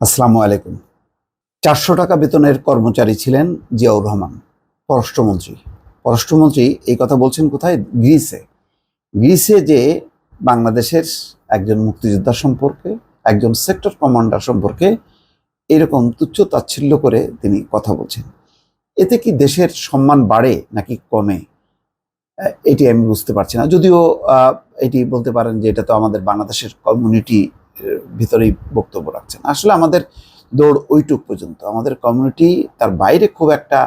আসসালামু আলাইকুম। 400 টাকা বেতনের কর্মচারী ছিলেন জিয়াউর রহমান, পররাষ্ট্রমন্ত্রী। পররাষ্ট্রমন্ত্রী এই কথা বলছেন কোথায়? গ্রিসে। গ্রিসে যে বাংলাদেশের একজন মুক্তিযোদ্ধা সম্পর্কে, একজন সেক্টর কমান্ডার সম্পর্কে এরকম তুচ্ছ তাচ্ছিল্য করে তিনি কথা বলছেন। এতে কি দেশের সম্মান বাড়ে নাকি কমে? এটি আমি বুঝতে পারছি না। যদিও এটি বলতে পারেন যে এটা তো আমাদের বাংলাদেশের কমিউনিটি ভিতরেই বক্তব্য রাখছেন। আসলে আমাদের দৌড় ওইটুক পর্যন্ত। আমাদের কমিউনিটি তার বাইরে খুব একটা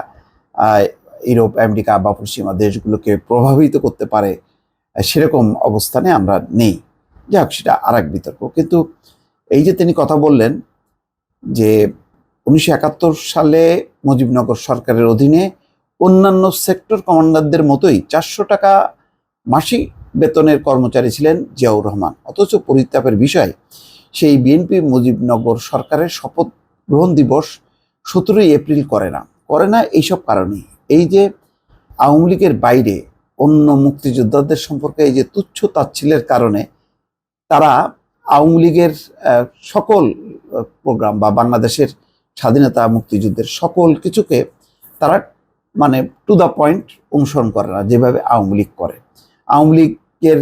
ইউরোপ, আমেরিকা বা পশ্চিমা দেশগুলোকে প্রভাবিত করতে পারে সেরকম অবস্থানে আমরা নেই। যাই হোক, সেটা আর এক বিতর্ক। কিন্তু এই যে তিনি কথা বললেন যে 1971 সালে মুজিবনগর সরকারের অধীনে অন্যান্য সেক্টর কমান্ডারদের মতোই 400 টাকা মাসিক বেতনের কর্মচারী ছিলেন জিয়াউর রহমান। অথচ পরিতাপের বিষয়, সেই বিএনপি মুজিবনগর সরকারের শপথ গ্রহণ দিবস 17ই এপ্রিল করে না এইসব কারণেই। এই যে আওয়ামী লীগের বাইরে অন্য মুক্তিযোদ্ধাদের সম্পর্কে এই যে তুচ্ছ তাচ্ছিল্যের কারণে তারা আওয়ামী লীগের সকল প্রোগ্রাম বা বাংলাদেশের স্বাধীনতা মুক্তিযুদ্ধের সকল কিছুকে তারা মানে টু দ্য পয়েন্ট অনুসরণ করে না, যেভাবে আওয়ামী লীগ করে। আওয়ামী লীগের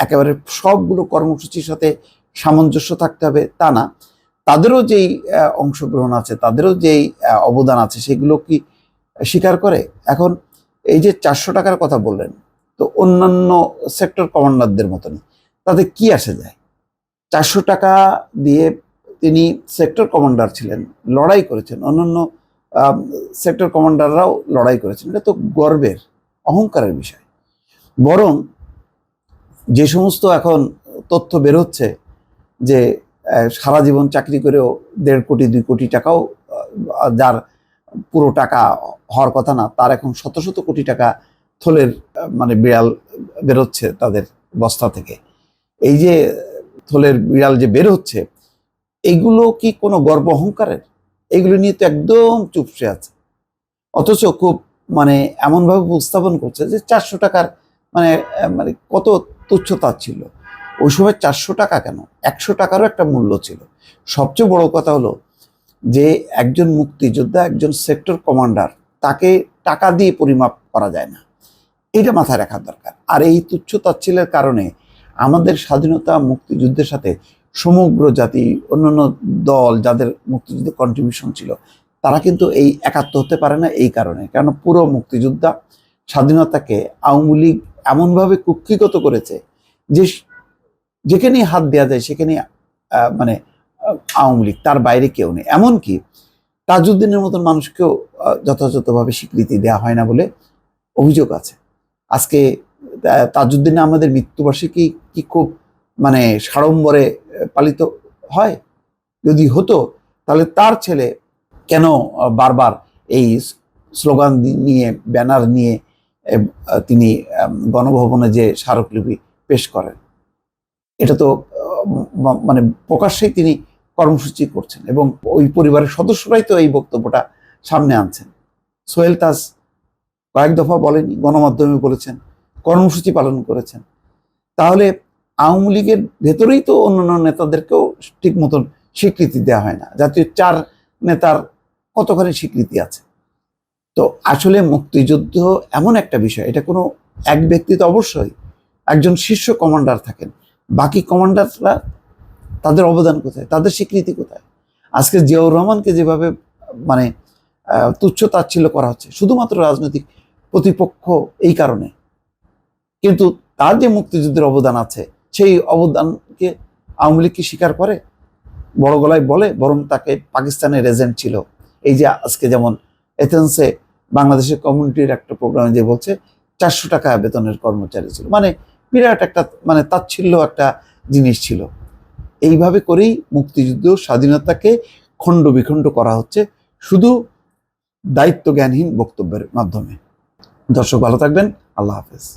একেবারে সবগুলো কর্মসূচির সাথে সামঞ্জস্য থাকতে হবে তা না, তাদেরও যেই অংশগ্রহণ আছে, তাদেরও যেই অবদান আছে সেগুলো কি স্বীকার করে? এখন এই যে 400 টাকার কথা বললেন, তো অন্যান্য সেক্টর কমান্ডারদের মতনই তাতে কি আসে যায়? 400 টাকা দিয়ে তিনি সেক্টর কমান্ডার ছিলেন, লড়াই করেছেন, অন্যান্য সেক্টর কমান্ডাররাও লড়াই করেছেন। এটা তো গর্বের, অহংকারের বিষয়। বরং যে সমস্ত এখন তথ্য বেরোচ্ছে যে সারা জীবন চাকরি করেও 1.5 কোটি 2 কোটি টাকাও যার পুরো টাকা হওয়ার কথা না, তার এখন শত শত কোটি টাকা থলের মানে বিড়াল বেরোচ্ছে তাদের বস্তা থেকে। এই যে থলের বিড়াল যে বের হচ্ছে, এইগুলো কি কোনো গর্ব অহংকারের? এগুলো নিয়ে তো একদম চুপসে আছে। অথচ খুব মানে এমনভাবে উপস্থাপন করছে যে 400 টাকার মানে মানে কত তুচ্ছতা ছিল। ওই সময় 400 টাকা কেন, 100 টাকারও একটা মূল্য ছিল। সবচেয়ে বড় কথা হলো যে একজন মুক্তিযোদ্ধা, একজন সেক্টর কমান্ডার, তাকে টাকা দিয়ে পরিমাপ করা যায় না, এটা মাথায় রাখা দরকার। আর এই তুচ্ছ তাচ্ছিল্যের কারণে আমাদের স্বাধীনতা মুক্তিযুদ্ধের সাথে সমগ্র জাতি, অন্যান্য দল যাদের মুক্তিযুদ্ধে কন্ট্রিবিউশন ছিল, তারা কিন্তু এই একাত্ম হতে পারে না এই কারণে। কারণ পুরো মুক্তিযোদ্ধা স্বাধীনতাকে আওয়ামী লীগ এমনভাবে কুক্ষিগত করেছে যে যেখানেই হাত দেওয়া যায় সেখানেই মানে আওয়ামী লীগ, তার বাইরে কেউ নেই। এমনকি তাজউদ্দিনের মতন মানুষকেও যথাযথভাবে স্বীকৃতি দেওয়া হয় না বলে অভিযোগ আছে। আজকে তাজউদ্দিনে আমাদের মৃত্যুবার্ষিকী কি খুব মানে সাড়ম্বরে পালিত হয়? যদি হতো তাহলে তার ছেলে কেন বারবার এই স্লোগান নিয়ে, ব্যানার নিয়ে তিনি গণভবনে যে স্মারকলিপি পেশ করেন? এটা তো মানে প্রকাশ্যেই তিনি কর্মসূচি করছেন এবং ওই পরিবারের সদস্যরাই তো এই বক্তব্যটা সামনে আনছেন। সোহেল তাজ কয়েক দফা বলেনি, গণমাধ্যমে বলেছেন, কর্মসূচি পালন করেছেন। তাহলে আওয়ামী লীগের ভেতরেই তো অন্যান্য নেতাদেরকেও ঠিক মতন স্বীকৃতি দেওয়া হয় না। জাতীয় 4 নেতার কতখানি স্বীকৃতি আছে? তো আসলে মুক্তিযুদ্ধ এমন একটা বিষয়, এটা কোনো এক ব্যক্তি তো অবশ্যই, একজন শীর্ষ কমান্ডার থাকেন, বাকি কমান্ডাররা তাদের অবদান কোথায়, তাদের স্বীকৃতি কোথায়? আজকে জিয়াউর রহমানকে যেভাবে মানে তুচ্ছ তাচ্ছিল্য করা হচ্ছে শুধুমাত্র রাজনৈতিক প্রতিপক্ষ এই কারণে, কিন্তু তার যে মুক্তিযুদ্ধের অবদান আছে সেই অবদানকে আওয়ামী লীগ কি স্বীকার করে, বড় গলায় বলে? বরং তাকে পাকিস্তানের এজেন্ট ছিল। এই যে আজকে যেমন এথেন্সে বাংলাদেশের কমিউনিটির একটা প্রোগ্রামে যে বলছে 400 টাকা বেতনের কর্মচারী ছিল, মানে বিরাট একটা মানে তাচ্ছিল্য একটা জিনিস ছিল। এইভাবে করেই মুক্তিযুদ্ধ, স্বাধীনতাকে খণ্ড বিখণ্ড করা হচ্ছে শুধু দায়িত্ব জ্ঞানহীন বক্তব্যের মাধ্যমে। দর্শক ভালো থাকবেন, আল্লাহ হাফেজ।